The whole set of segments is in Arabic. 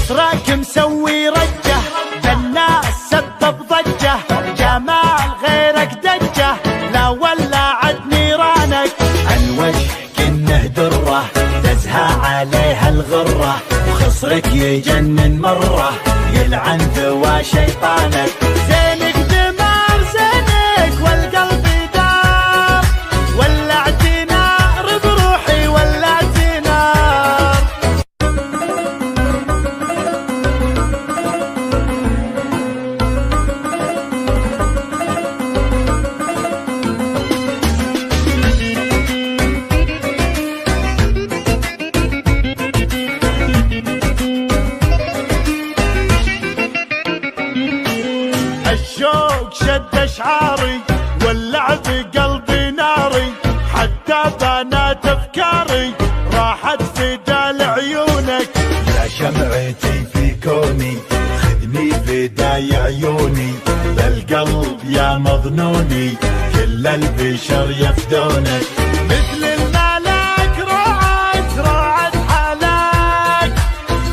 خسرك مسوي رجه بالناس سبب ضجه، جمال غيرك دجه لا ولعت نيرانك. الوجه كنه دره تزهى عليها الغره، وخصرك يجنن مره يلعن ذوى شيطانك. زينك دمار زينك والقلب دار، ولعت نار بروحي ولعت نار. الشوق شد اشعاري واللعب قلبي ناري، حتى بنات افكاري راحت فدا لعيونك. يا شمعتي في كوني خذني فداي عيوني، بالقلب يا مظنوني كل البشر يفدونك. مثل الملاك روعت حلاك،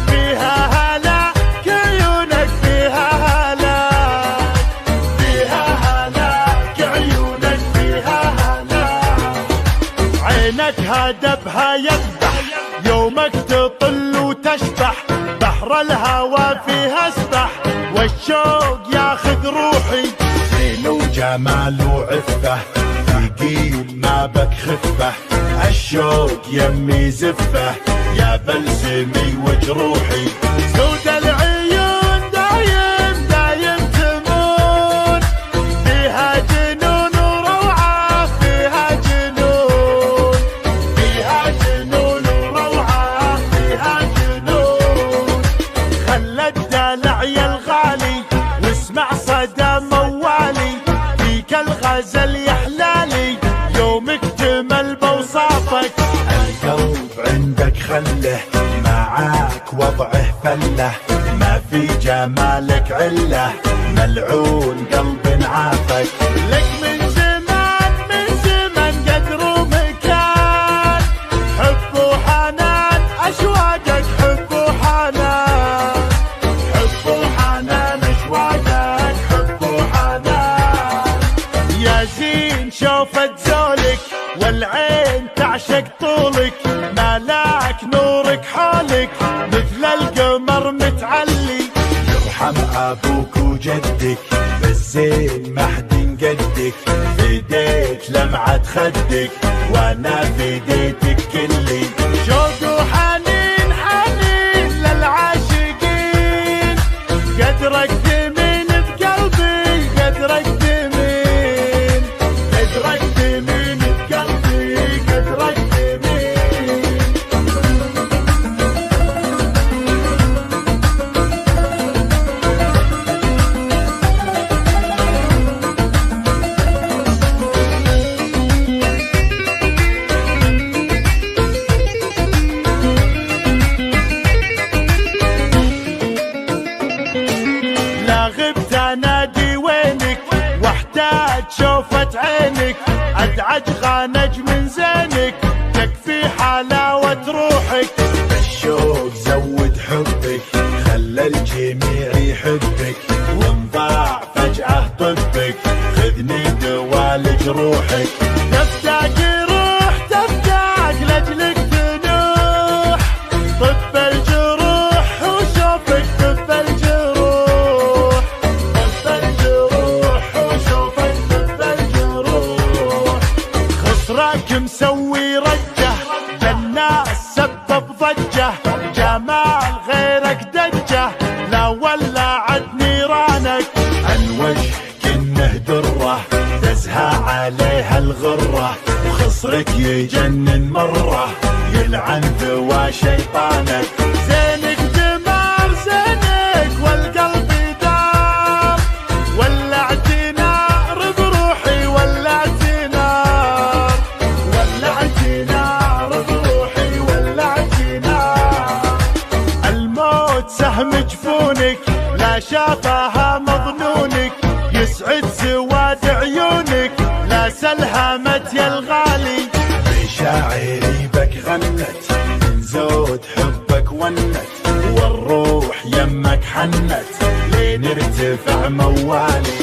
فيها هلاك عيونك فيها هلاك، فيها هلاك عيونك فيها هلاك. عينك هدبها يذبح يومك تطل وتشبح، بحر الهوى فيها اسبح والشوق ياخذ روحي. زين وجمال وعفه ثقيل ما بك خفه، الشوق يمي زفه يا بلسمي وجروحي. سود العيون دايم تمون، فيها جنون وروعه فيها جنون، فيها جنون وروعه فيها جنون. خلى الدلع يا الغالي واسمع صدى موالي، فيك الغزل يحلالي يوم اكتمل بوصافك. القلب عندك خله معاك وضعه فله، ما في جمالك عله ملعون قلب عافك. لك من زمان قدر ومكان، حب وحنان اشواقك حب وحنان، حب وحنان اشواقك حب وحنان. يا زين شوفت زولك والعين تعشق طولك، ملاك نورك حولك مثل القمر متعلي. يرحم ابوك وجدك بالزين ما حد قدك، فديت لمعة خدك وانا فديتك كلي. شوق وحنين للعاشقين، قدرك دمين بقلبي قدرك دمين، قدرك دمين بقلبي قدرك دمين. لا غبت انادي وينك واحتاج شوفة عينك، ادعج غانج من زينك تكفي حلاوة روحك. الشوق زود حبك خلى الجميع يحبك، وانضاع فجأة طبك خذني دوالج روحك. تفتاق روح تفتاق لاجلك تنوح، طب الجروح وشوفك طب الجروح، طب الجروح وشوفك طب الجروح. خسرك مسوي رجه بالناس سبب ضجه، جمال غيرك دجه لا ولعت نيرانك. الوجه كنه دره تزهى عليها الغره، وخصرك يجنن مره يلعن ذوى شيطانك. زينك دمار زينك والقلب دار، ولعت نار بروحي ولعت نار، ولعت نار بروحي ولعت نار. الموت سهم جفونك لا شافها مظنونك، يسعد سواد عيونك لا سلهمت يا الغالي. بشاعري بك غنت من زود حبك ونت، والروح يمك حنت لين ارتفع موالي.